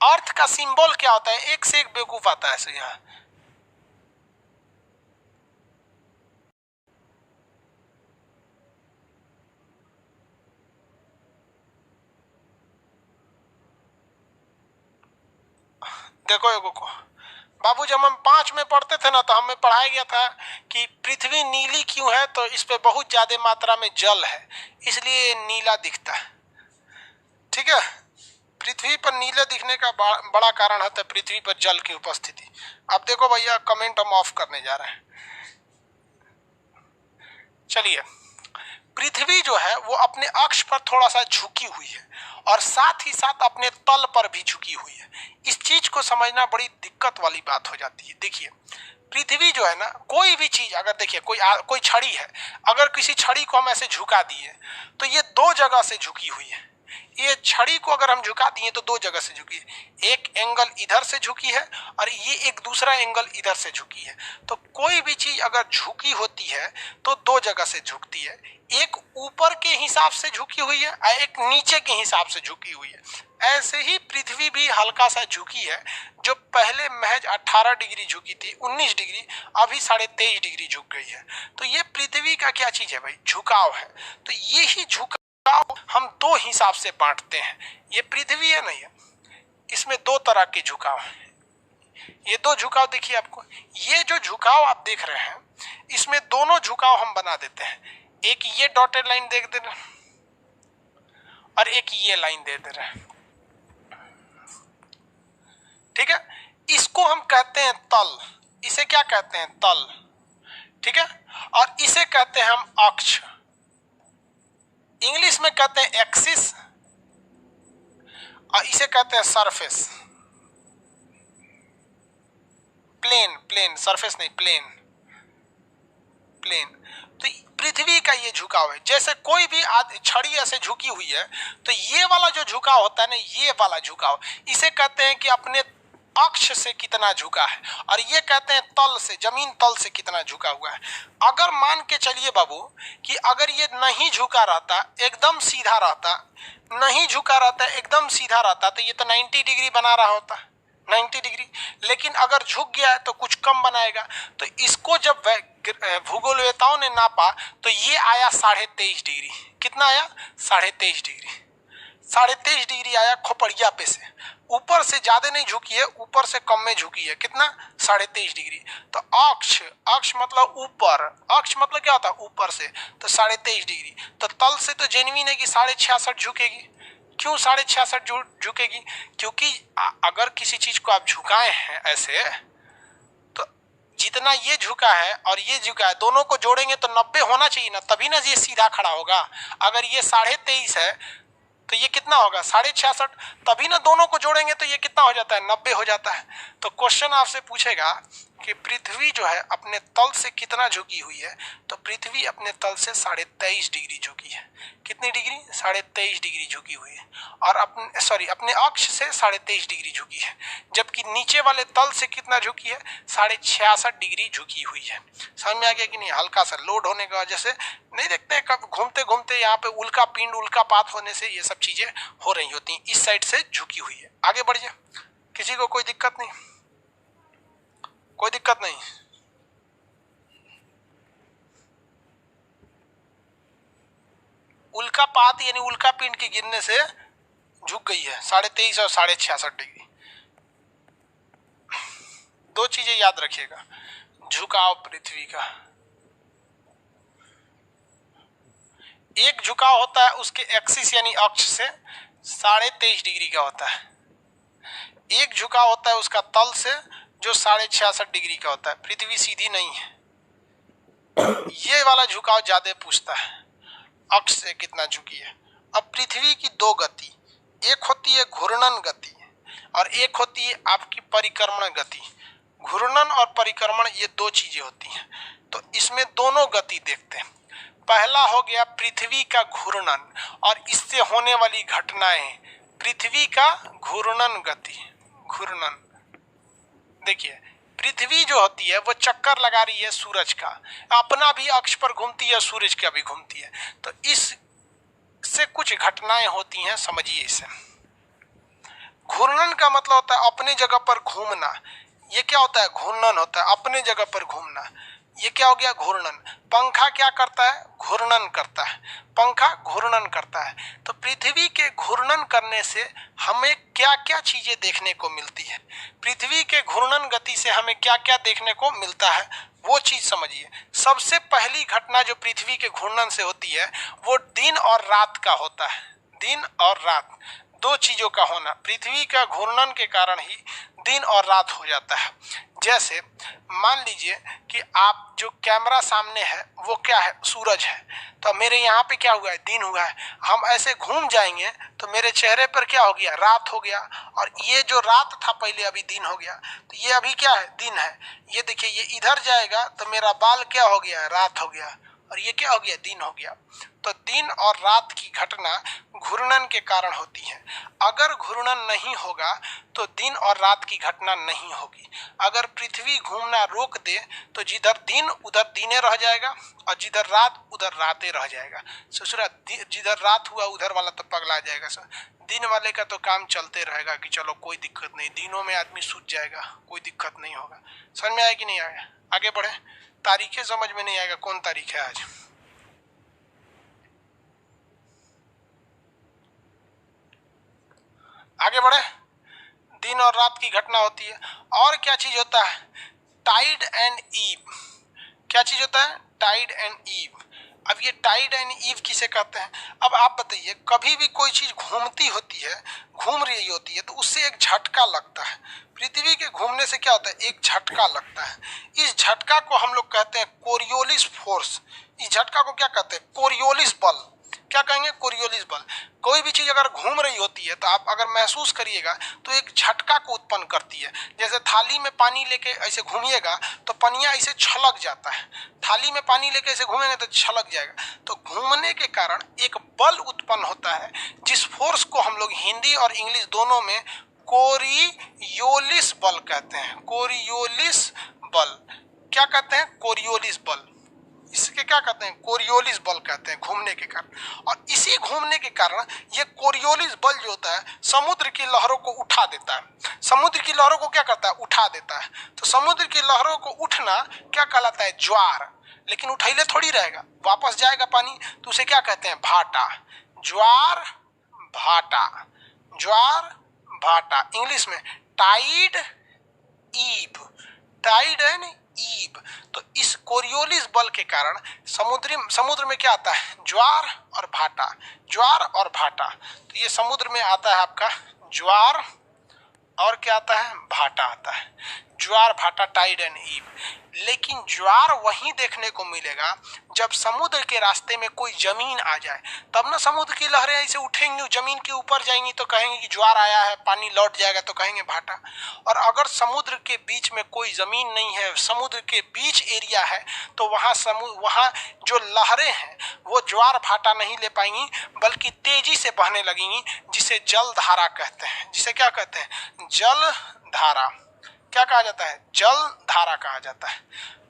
अर्थ का सिंबल क्या होता है? एक से एक बेवकूफ आता है सर यहाँ। देखो को बाबू, जब हम 5 में पढ़ते थे ना तो हमें पढ़ाया गया था कि पृथ्वी नीली क्यों है? तो इस पे बहुत ज्यादा मात्रा में जल है, इसलिए नीला दिखता है। ठीक है, पृथ्वी पर नीले दिखने का बड़ा कारण होता है पृथ्वी पर जल की उपस्थिति। अब देखो भैया, कमेंट हम ऑफ करने जा रहे हैं। चलिए, पृथ्वी जो है वो अपने अक्ष पर थोड़ा सा झुकी हुई है और साथ ही साथ अपने तल पर भी झुकी हुई है। इस चीज को समझना बड़ी दिक्कत वाली बात हो जाती है। देखिए, पृथ्वी जो है ना, कोई भी चीज अगर देखिए, कोई छड़ी है, अगर किसी छड़ी को हम ऐसे झुका दिए तो ये दो जगह से झुकी हुई है। ये छड़ी को अगर हम झुका दिए तो दो जगह से झुकी है। एक एंगल इधर से झुकी है और ये एक दूसरा एंगल इधर से झुकी है। तो कोई भी चीज अगर झुकी होती है तो दो जगह से झुकती है। एक ऊपर के हिसाब से झुकी हुई है और एक नीचे के हिसाब से झुकी हुई है। ऐसे ही पृथ्वी भी हल्का सा झुकी है, जो पहले महज 18 डिग्री झुकी थी, 19 डिग्री, अभी 23.5 डिग्री झुक गई है। तो ये पृथ्वी का क्या चीज है भाई? झुकाव है। तो ये ही झुकाव हम दो हिसाब से बांटते हैं। ये पृथ्वी है नहीं है, इसमें दो तरह के झुकाव हैं। ये दो झुकाव देखिए आपको, ये जो झुकाव आप देख रहे हैं इसमें दोनों झुकाव हम बना देते हैं। एक ये डॉटेड लाइन देख दे रहे हैं और एक ये लाइन दे दे रहे हैं। ठीक है, इसको हम कहते हैं तल, इसे क्या कहते हैं? तल, ठीक है। और इसे कहते हैं हम अक्ष, इंग्लिश में कहते हैं एक्सिस, और इसे कहते हैं सरफेस। प्लेन, प्लेन, सरफेस नहीं, प्लेन, प्लेन। तो पृथ्वी का ये झुकाव है, जैसे कोई भी छड़ी ऐसे झुकी हुई है, तो ये वाला जो झुकाव होता है ना, ये वाला झुकाव, इसे कहते हैं कि अपने अक्ष से कितना झुका है, और ये कहते हैं तल से, जमीन तल से कितना झुका हुआ है। अगर मान के चलिए बाबू कि अगर ये नहीं झुका रहता, एकदम सीधा रहता, नहीं झुका रहता, एकदम सीधा रहता, तो ये तो 90 डिग्री बना रहा होता, 90 डिग्री। लेकिन अगर झुक गया है तो कुछ कम बनाएगा। तो इसको जब भूगोलवेताओं ने नापा तो ये आया 23.5 डिग्री। कितना आया? 23.5 डिग्री। 23.5 डिग्री आया खोपड़िया पे से, ऊपर से ज्यादा नहीं झुकी है, ऊपर से कम में झुकी है। कितना? 23.5 डिग्री। तो अक्ष, अक्ष मतलब ऊपर, अक्ष मतलब क्या होता है? ऊपर से, तो 23.5 डिग्री। तो तल से तो जेन्युइन है कि 66.5 झुकेगी। क्यों 66.5 झुकेगी? क्योंकि अगर किसी चीज को आप झुकाए हैं ऐसे, तो जितना ये झुका है और ये झुका है, दोनों को जोड़ेंगे तो 90 होना चाहिए ना, तभी ना ये सीधा खड़ा होगा। अगर ये 23.5 है तो ये कितना होगा? 66.5, तभी ना दोनों को जोड़ेंगे तो ये कितना हो जाता है? 90 हो जाता है। तो क्वेश्चन आपसे पूछेगा कि पृथ्वी जो है अपने तल से कितना झुकी हुई है, तो पृथ्वी अपने तल से 23.5 डिग्री झुकी है। कितनी डिग्री? 23.5 डिग्री झुकी हुई है। और अपने अक्ष से 23.5 डिग्री झुकी है। जबकि नीचे वाले तल से कितना झुकी है? 66.5 डिग्री झुकी हुई है। समझ में आ गया कि नहीं? हल्का सा लोड होने की वजह से, नहीं देखते कब घूमते घूमते यहाँ पे उल्का पिंड, उल्का पात होने से ये सब चीजें हो रही होती हैं। इस साइड से झुकी हुई है। आगे बढ़िए, किसी को कोई दिक्कत नहीं? कोई दिक्कत नहीं? उल्का पात यानी उल्का पिंड के गिरने से झुक गई है 23.5 और 66.5 डिग्री। दो चीजें याद रखिएगा, झुकाव पृथ्वी का, एक झुकाव होता है उसके एक्सिस यानी अक्ष से 23.5 डिग्री का होता है, एक झुकाव होता है उसका तल से जो 66.5 डिग्री का होता है। पृथ्वी सीधी नहीं है, ये वाला झुकाव ज्यादा पूछता है, अक्ष से कितना झुकी है। अब पृथ्वी की दो गति, एक होती है घूर्णन गति और एक होती है आपकी परिक्रमण गति। घूर्णन और परिक्रमण ये दो चीजें होती हैं, तो इसमें दोनों गति देखते हैं। पहला हो गया पृथ्वी का घूर्णन और इससे होने वाली घटनाएं, पृथ्वी का घूर्णन गति। घूर्णन देखिए, पृथ्वी जो होती है वो चक्कर लगा रही है सूरज का, अपना भी अक्ष पर घूमती है, सूरज का भी घूमती है, तो इससे कुछ घटनाएं होती हैं, समझिए इसे। घूर्णन का मतलब होता है अपने जगह पर घूमना। ये क्या होता है? घूर्णन होता है, अपने जगह पर घूमना। ये क्या हो गया? घूर्णन। पंखा क्या करता है? घूर्णन करता है, पंखा घूर्णन करता है। तो पृथ्वी के घूर्णन करने से हमें क्या क्या चीजें देखने को मिलती है, पृथ्वी के घूर्णन गति से हमें क्या क्या देखने को मिलता है, वो चीज समझिए। सबसे पहली घटना जो पृथ्वी के घूर्णन से होती है वो दिन और रात का होता है। दिन और रात, दो चीजों का होना, पृथ्वी का घूर्णन के कारण ही दिन और रात हो जाता है। जैसे मान लीजिए कि आप जो कैमरा सामने है वो क्या है? सूरज है, तो मेरे यहाँ पे क्या हुआ है? दिन हुआ है। हम ऐसे घूम जाएंगे तो मेरे चेहरे पर क्या हो गया? रात हो गया। और ये जो रात था पहले अभी दिन हो गया, तो ये अभी क्या है? दिन है। ये देखिए, ये इधर जाएगा तो मेरा बाल क्या हो गया? रात हो गया। और ये क्या हो गया? दिन हो गया। तो दिन और रात की घटना घूर्णन के कारण होती है। अगर घूर्णन नहीं होगा तो दिन और रात की घटना नहीं होगी। अगर पृथ्वी घूमना रोक दे तो जिधर दिन उधर दिने रह जाएगा और जिधर रात उधर रातें रह जाएगा। ससुरा, जिधर रात हुआ उधर वाला तो पगला जाएगा सर। दिन वाले का तो काम चलते रहेगा कि चलो कोई दिक्कत नहीं, दिनों में आदमी सूझ जाएगा, कोई दिक्कत नहीं होगा। समझ में आया कि नहीं आया? आगे बढ़े। तारीखें समझ में नहीं आएगा, कौन तारीख है आज? आगे बढ़े। दिन और रात की घटना होती है। और क्या चीज होता है? टाइड एंड ईव। क्या चीज होता है? टाइड एंड ईव। अब ये टाइड एंड ईव किसे कहते हैं? अब आप बताइए, कभी भी कोई चीज घूमती होती है, घूम रही होती है तो उससे एक झटका लगता है। पृथ्वी के घूमने से क्या होता है, एक झटका लगता है। इस झटका को हम लोग कहते हैं कोरियोलिस फोर्स। इस झटका को क्या कहते हैं, कोरियोलिस बल। क्या कहेंगे, कोरियोलिस बल। कोई भी चीज अगर घूम रही होती है तो आप अगर महसूस करिएगा तो एक झटका को उत्पन्न करती है। जैसे थाली में पानी लेके ऐसे घूमिएगा तो पनिया ऐसे छलक जाता है, थाली में पानी लेके ऐसे घूमेंगे तो छलक जाएगा। तो घूमने के कारण एक बल उत्पन्न होता है, जिस फोर्स को हम लोग हिंदी और इंग्लिश दोनों में कोरियोलिस बल कहते हैं। कोरियोलिस बल क्या कहते हैं, कोरियोलिस बल। इसके क्या कहते हैं, कोरियोलिस बल कहते हैं, घूमने के कारण। और इसी घूमने के कारण ये कोरियोलिस बल जो होता है समुद्र की लहरों को उठा देता है। समुद्र की लहरों को क्या करता है, उठा देता है। तो समुद्र की लहरों को उठना क्या कहलाता है, ज्वार। लेकिन उठैले थोड़ी रहेगा, वापस जाएगा पानी, तो उसे क्या कहते हैं, भाटा। ज्वार भाटा, ज्वार भाटा। इंग्लिश में टाइड ईब, टाइड है ना, ईब। तो इस कोरियोलिस बल के कारण समुद्र में क्या आता है, ज्वार और भाटा, ज्वार और भाटा। तो ये समुद्र में आता है आपका ज्वार और क्या आता है, भाटा आता है। ज्वार भाटा, टाइड एंड ईब। लेकिन ज्वार वहीं देखने को मिलेगा जब समुद्र के रास्ते में कोई जमीन आ जाए, तब ना समुद्र की लहरें ऐसे उठेंगी, जमीन के ऊपर जाएंगी तो कहेंगे कि ज्वार आया है, पानी लौट जाएगा तो कहेंगे भाटा। और अगर समुद्र के बीच में कोई जमीन नहीं है, समुद्र के बीच एरिया है, तो वहाँ जो लहरें हैं वो ज्वार भाटा नहीं ले पाएंगी, बल्कि तेजी से बहने लगेंगी, जिसे जल धारा कहते हैं। जिसे क्या कहते हैं, जल धारा। क्या कहा जाता है, जल धारा कहा जाता है।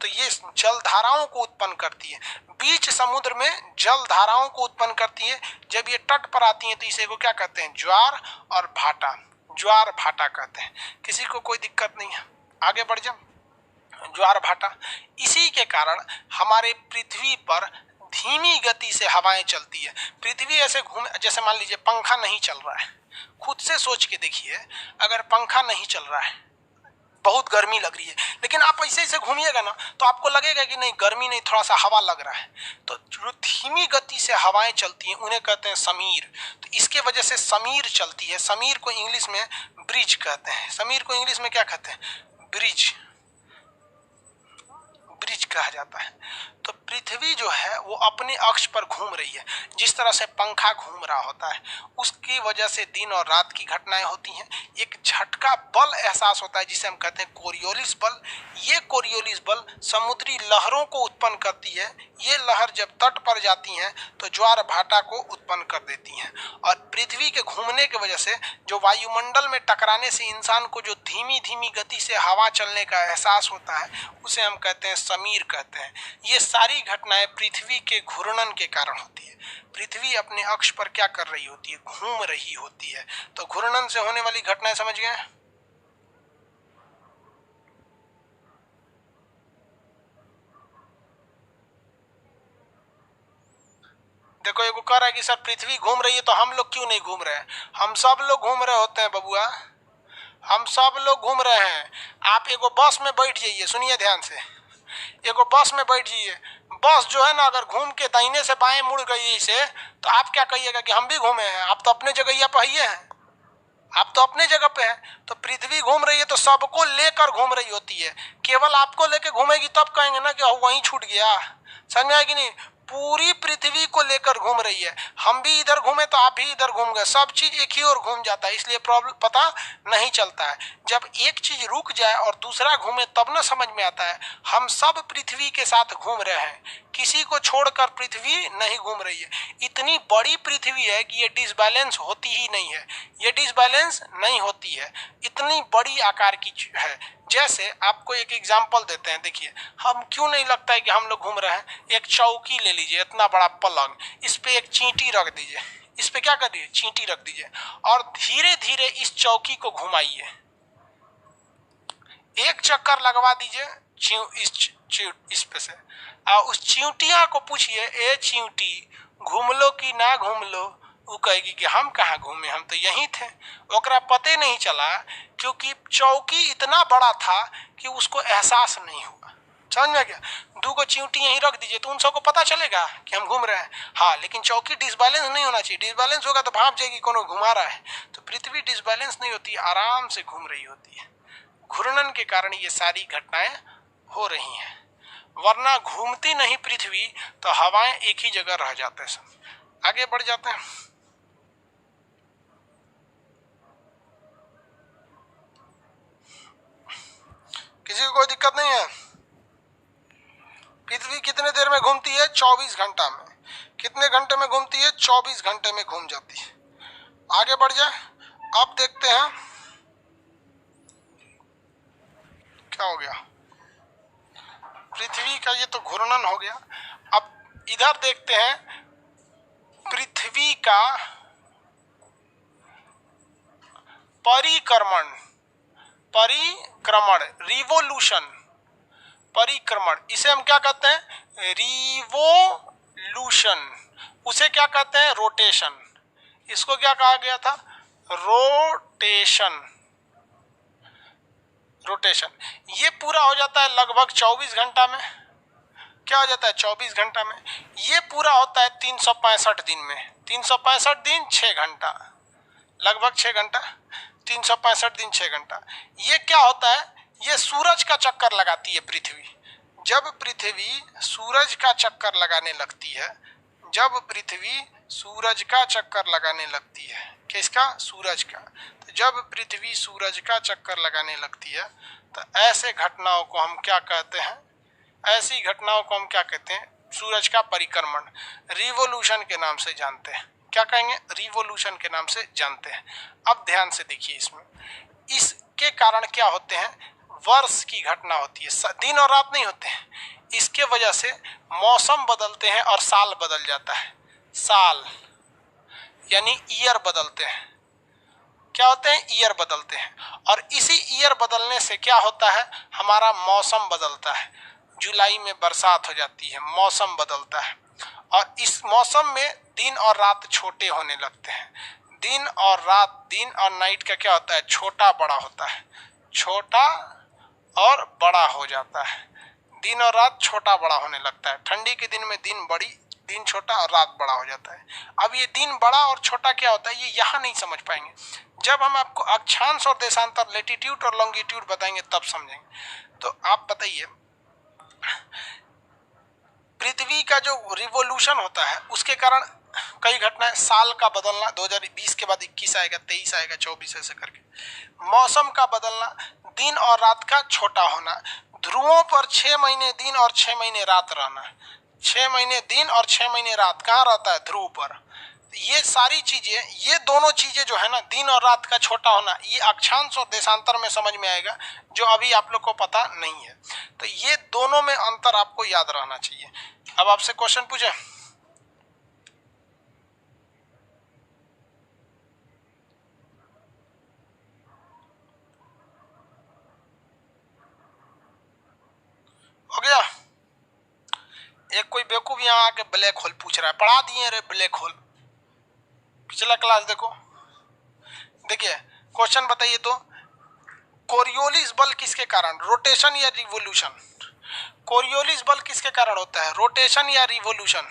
तो ये जल धाराओं को उत्पन्न करती है, बीच समुद्र में जल धाराओं को उत्पन्न करती है। जब ये तट पर आती है तो इसे को क्या कहते हैं, ज्वार और भाटा, ज्वार भाटा कहते हैं। किसी को कोई दिक्कत नहीं है, आगे बढ़ जाओ। ज्वार भाटा। इसी के कारण हमारे पृथ्वी पर धीमी गति से हवाएं चलती है। पृथ्वी ऐसे घूम, जैसे मान लीजिए पंखा नहीं चल रहा है, खुद से सोच के देखिए, अगर पंखा नहीं चल रहा है, बहुत गर्मी लग रही है, लेकिन आप ऐसे ऐसे घूमिएगा ना तो आपको लगेगा कि नहीं गर्मी नहीं, थोड़ा सा हवा लग रहा है। तो जो धीमी गति से हवाएं चलती हैं उन्हें कहते हैं समीर। तो इसके वजह से समीर चलती है। समीर को इंग्लिश में ब्रिज कहते हैं। समीर को इंग्लिश में क्या कहते हैं, ब्रिज, ब्रिज कहा जाता है। तो पृथ्वी जो है वो अपने अक्ष पर घूम रही है, जिस तरह से पंखा घूम रहा होता है, उसकी वजह से दिन और रात की घटनाएं होती हैं। एक झटका बल एहसास होता है जिसे हम कहते हैं कोरियोलिस बल। ये कोरियोलिस बल समुद्री लहरों को उत्पन्न करती है। ये लहर जब तट पर जाती हैं तो ज्वार भाटा को उत्पन्न कर देती हैं। और पृथ्वी के घूमने की वजह से जो वायुमंडल में टकराने से इंसान को जो धीमी धीमी गति से हवा चलने का एहसास होता है, उसे हम कहते हैं समीर कहते हैं। ये सारी घटनाएं पृथ्वी के घूर्णन के कारण होती है। पृथ्वी अपने अक्ष पर क्या कर रही होती है, घूम रही होती है। तो घूर्णन से होने वाली घटनाएं समझ गए। देखो एगो कह रहा है कि सर पृथ्वी घूम रही है तो हम लोग क्यों नहीं घूम रहे हैं। हम सब लोग घूम रहे होते हैं बबुआ, हम सब लोग घूम रहे हैं। आप एगो बस में बैठ जाइए, सुनिए ध्यान से, एगो बस में बैठ जाइए, बस जो है ना अगर घूम के दाहिने से बाएं मुड़ गई से, तो आप क्या कहिएगा कि हम भी घूमे हैं। आप तो अपने जगह पर ही हैं, आप तो अपने जगह पे हैं। तो पृथ्वी घूम रही है तो सबको लेकर घूम रही होती है। केवल आपको लेकर घूमेगी तब कहेंगे ना कि वहीं छूट गया, समझ में आएगी नहीं। पूरी पृथ्वी को लेकर घूम रही है। हम भी इधर घूमे तो आप भी इधर घूम गए, सब चीज एक ही ओर घूम जाता है, इसलिए प्रॉब्लम पता नहीं चलता है। जब एक चीज रुक जाए और दूसरा घूमे तब ना समझ में आता है। हम सब पृथ्वी के साथ घूम रहे हैं, किसी को छोड़कर पृथ्वी नहीं घूम रही है। इतनी बड़ी पृथ्वी है कि ये डिसबैलेंस होती ही नहीं है, ये डिसबैलेंस नहीं होती है, इतनी बड़ी आकार की है। जैसे आपको एक एग्जांपल देते हैं, देखिए हम क्यों नहीं लगता है कि हम लोग घूम रहे हैं। एक चौकी ले लीजिए, इतना बड़ा पलंग, इस पे एक चींटी रख दीजिए, इस पे क्या कर दीजिए, चींटी रख दीजिए, और धीरे धीरे इस चौकी को घुमाइए, एक चक्कर लगवा दीजिए इस पे से। उस चींटिया को पूछिए, ए चींटी घूम लो कि ना घूम लो, वो कहेगी कि हम कहाँ घूमे, हम तो यहीं थे। ओकरा पते नहीं चला क्योंकि चौकी इतना बड़ा था कि उसको एहसास नहीं हुआ। समझ में आ गया? दो को चींटी यहीं रख दीजिए तो उन सबको पता चलेगा कि हम घूम रहे हैं। हाँ, लेकिन चौकी डिसबैलेंस नहीं होना चाहिए। डिसबैलेंस होगा तो भाप जाएगी कोनो घुमा रहा है। तो पृथ्वी डिसबैलेंस नहीं होती, आराम से घूम रही होती है। घूर्णन के कारण ये सारी घटनाएं हो रही हैं, वरना घूमती नहीं पृथ्वी तो हवाएं एक ही जगह रह जाते हैं। सब आगे बढ़ जाते हैं। किसी को कोई दिक्कत नहीं है? पृथ्वी कितने देर में घूमती है? 24 घंटा में। कितने घंटे में घूमती है? 24 घंटे में घूम जाती है। आगे बढ़ जाए। अब देखते हैं क्या हो गया। पृथ्वी का ये तो घूर्णन हो गया। अब इधर देखते हैं पृथ्वी का परिक्रमण। परिक्रमण, रिवोल्यूशन, परिक्रमण, इसे हम क्या कहते हैं? रिवोल्यूशन। उसे क्या कहते हैं? रोटेशन। इसको क्या कहा गया था? रोटेशन। रोटेशन। ये पूरा हो जाता है लगभग 24 घंटा में। क्या हो जाता है? 24 घंटा में। ये पूरा होता है 365 दिन में। 365 दिन 6 घंटा, लगभग 6 घंटा। 365 दिन 6 घंटा। ये क्या होता है? ये सूरज का चक्कर लगाती है पृथ्वी। जब पृथ्वी सूरज का चक्कर लगाने लगती है, जब पृथ्वी सूरज का चक्कर लगाने लगती है, किसका? सूरज का। तो जब पृथ्वी सूरज का चक्कर लगाने लगती है तो ऐसे घटनाओं को हम क्या कहते हैं? ऐसी घटनाओं को हम क्या कहते हैं? सूरज का परिक्रमण, रिवोल्यूशन के नाम से जानते हैं। क्या कहेंगे? रिवोल्यूशन के नाम से जानते हैं। अब ध्यान से देखिए, इसमें इसके कारण क्या होते हैं? वर्ष की घटना होती है, दिन और रात नहीं होते हैं। इसके वजह से मौसम बदलते हैं और साल बदल जाता है। साल यानी ईयर बदलते हैं। क्या होते हैं? ईयर बदलते हैं। और इसी ईयर बदलने से क्या होता है? हमारा मौसम बदलता है। जुलाई में बरसात हो जाती है, मौसम बदलता है। और इस मौसम में दिन और रात छोटे होने लगते हैं। दिन और रात, दिन और नाइट का क्या होता है? छोटा बड़ा होता है। छोटा और बड़ा हो जाता है। दिन और रात छोटा बड़ा होने लगता है। ठंडी के दिन में दिन छोटा और रात बड़ा हो जाता है। अब ये दिन बड़ा और छोटा क्या होता है, ये यहाँ नहीं समझ पाएंगे। जब हम आपको अक्षांश और देशांतर, लेटीट्यूड और लॉन्गिट्यूड बताएंगे तब समझेंगे। तो आप बताइए, पृथ्वी का जो रिवोल्यूशन होता है उसके कारण कई घटनाएं, साल का बदलना, 2020 के बाद 21 आएगा, 23 आएगा, 24 ऐसे करके। मौसम का बदलना, दिन और रात का छोटा होना, ध्रुवों पर 6 महीने दिन और 6 महीने रात रहना। 6 महीने दिन और 6 महीने रात कहाँ रहता है? ध्रुव पर। ये सारी चीजें, ये दोनों चीजें जो है ना, दिन और रात का छोटा होना, ये अक्षांश और देशांतर में समझ में आएगा, जो अभी आप लोग को पता नहीं है। तो ये दोनों में अंतर आपको याद रहना चाहिए। अब आपसे क्वेश्चन पूछे, हो गया? एक कोई बेवकूफ यहाँ आके ब्लैक होल पूछ रहा है, पढ़ा दिए रे ब्लैक होल। पिछला क्लास देखो, देखिए क्वेश्चन बताइए तो, कोरियोलिस बल किसके कारण? रोटेशन या रिवोल्यूशन? कोरियोलिस बल किसके कारण होता है? रोटेशन या रिवोल्यूशन?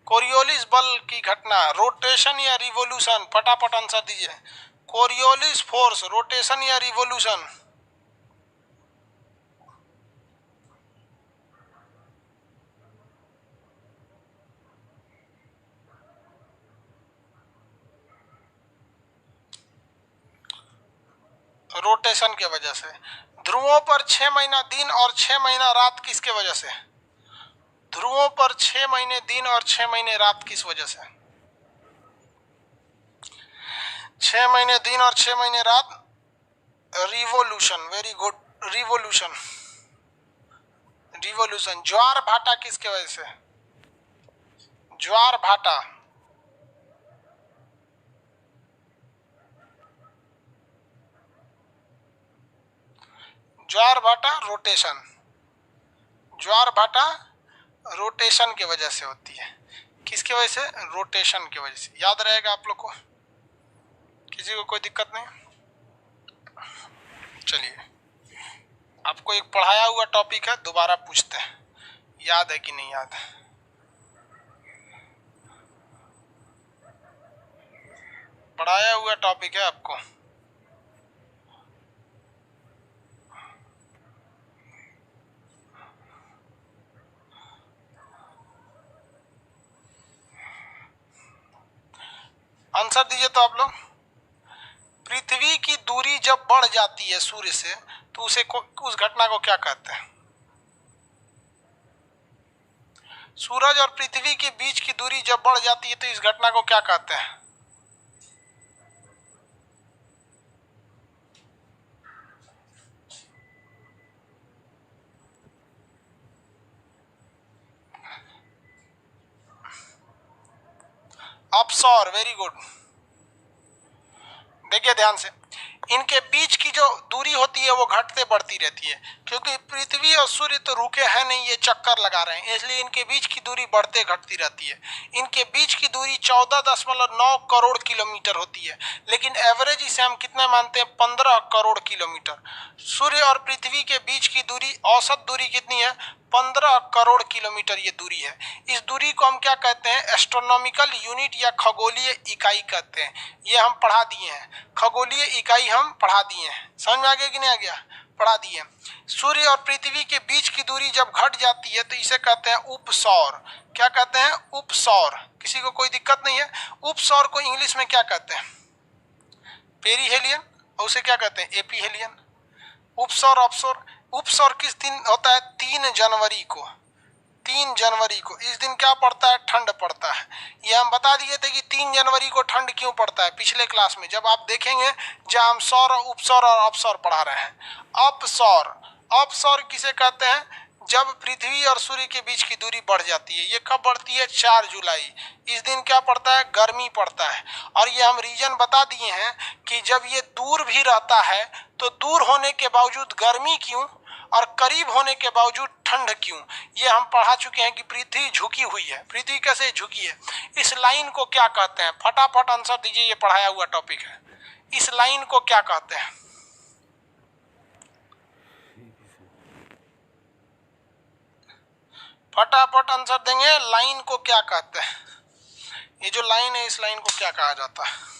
कोरियोलिस बल की घटना रोटेशन या रिवोल्यूशन? फटाफट आंसर दीजिए। कोरियोलिस फोर्स रोटेशन या रिवोल्यूशन? रोटेशन के वजह से। ध्रुवों पर 6 महीना दिन और 6 महीना रात किसके वजह से? ध्रुवों पर 6 महीने दिन और 6 महीने रात किस वजह से? 6 महीने दिन और 6 महीने रात, revolution. Very good, revolution. Revolution. ज्वार भाटा किसके वजह से? ज्वार भाटा, ज्वार भाटा रोटेशन। ज्वार भाटा रोटेशन की वजह से होती है। किसकी वजह से? रोटेशन की वजह से। याद रहेगा आप लोग को, किसी को कोई दिक्कत नहीं? चलिए आपको एक पढ़ाया हुआ टॉपिक है, दोबारा पूछते हैं, याद है कि नहीं याद है। पढ़ाया हुआ टॉपिक है आपको। आंसर दीजिए तो आप लोग। पृथ्वी की दूरी जब बढ़ जाती है सूर्य से तो उस घटना को क्या कहते हैं? सूरज और पृथ्वी के बीच की दूरी जब बढ़ जाती है तो इस घटना को क्या कहते हैं? अपसौर। Very good. देखिए ध्यान से, इनके बीच की जो दूरी होती है वो घटते बढ़ती रहती है, क्योंकि पृथ्वी और सूर्य तो रुके हैं नहीं, ये चक्कर लगा रहे हैं, इसलिए इनके बीच की दूरी बढ़ते घटती रहती है। इनके बीच की दूरी 14.9 करोड़ किलोमीटर होती है, लेकिन एवरेज इसे हम कितना मानते हैं? 15 करोड़ किलोमीटर। सूर्य और पृथ्वी के बीच की दूरी, औसत दूरी कितनी है? 15 करोड़ किलोमीटर ये दूरी है। इस दूरी को हम क्या कहते हैं? एस्ट्रोनॉमिकल यूनिट या खगोलीय इकाई कहते हैं। ये हम पढ़ा दिए हैं, खगोलीय इकाई हम पढ़ा दिए हैं। समझ में आ गया कि नहीं आ गया? पढ़ा दिए। सूर्य और पृथ्वी के बीच की दूरी जब घट जाती है तो इसे कहते हैं उपसौर। क्या कहते हैं? उपसौर। किसी को कोई दिक्कत नहीं है? उपसौर को इंग्लिश में क्या कहते हैं? पेरीहेलियन। और उसे क्या कहते हैं? एपीहेलियन। उपसौर, अपसौर। उपसौर किस दिन होता है? 3 जनवरी को। 3 जनवरी को। इस दिन क्या पड़ता है? ठंड पड़ता है। ये हम बता दिए थे कि 3 जनवरी को ठंड क्यों पड़ता है पिछले क्लास में, जब आप देखेंगे जहां हम सौर, उपसौर और अपसौर पढ़ा रहे हैं। अपसौर। अपसौर किसे कहते हैं? जब पृथ्वी और सूर्य के बीच की दूरी बढ़ जाती है। ये कब बढ़ती है? 4 जुलाई। इस दिन क्या पड़ता है? गर्मी पड़ता है। और ये हम रीजन बता दिए हैं कि जब ये दूर भी रहता है तो दूर होने के बावजूद गर्मी क्यों और करीब होने के बावजूद ठंड क्यों? ये हम पढ़ा चुके हैं कि पृथ्वी झुकी हुई है। पृथ्वी कैसे झुकी है? इस लाइन को क्या कहते हैं? फटाफट आंसर दीजिए, ये पढ़ाया हुआ टॉपिक है। इस लाइन को क्या कहते हैं? फटाफट आंसर देंगे। लाइन को क्या कहते हैं? ये जो लाइन है, इस लाइन को क्या कहा जाता है?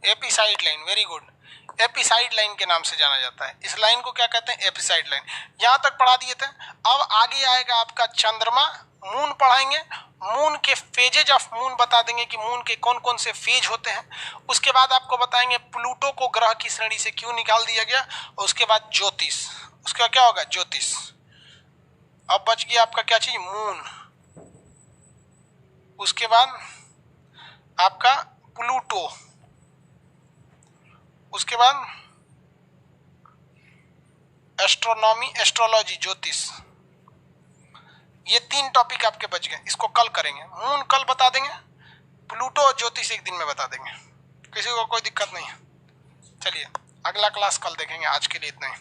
Apside line. Very good. Apside line के नाम से जाना जाता है। इस लाइन को क्या कहते हैं? एपिसाइड लाइन। यहां तक पढ़ा दिए थे। अब आगे आएगा आपका चंद्रमा, मून पढ़ाएंगे। मून के फेजेज ऑफ मून बता देंगे कि मून के कौन कौन से फेज होते हैं। उसके बाद आपको बताएंगे प्लूटो को ग्रह की श्रेणी से क्यों निकाल दिया गया। और उसके बाद ज्योतिष। उसका क्या होगा? ज्योतिष। अब बच गया आपका क्या चीज? मून। उसके बाद आपका प्लूटो। उसके बाद एस्ट्रोनॉमी, एस्ट्रोलॉजी, ज्योतिष। ये 3 टॉपिक आपके बच गए। इसको कल करेंगे। मून कल बता देंगे, प्लूटो और ज्योतिष एक दिन में बता देंगे। किसी को कोई दिक्कत नहीं है? चलिए अगला क्लास कल देखेंगे। आज के लिए इतना ही।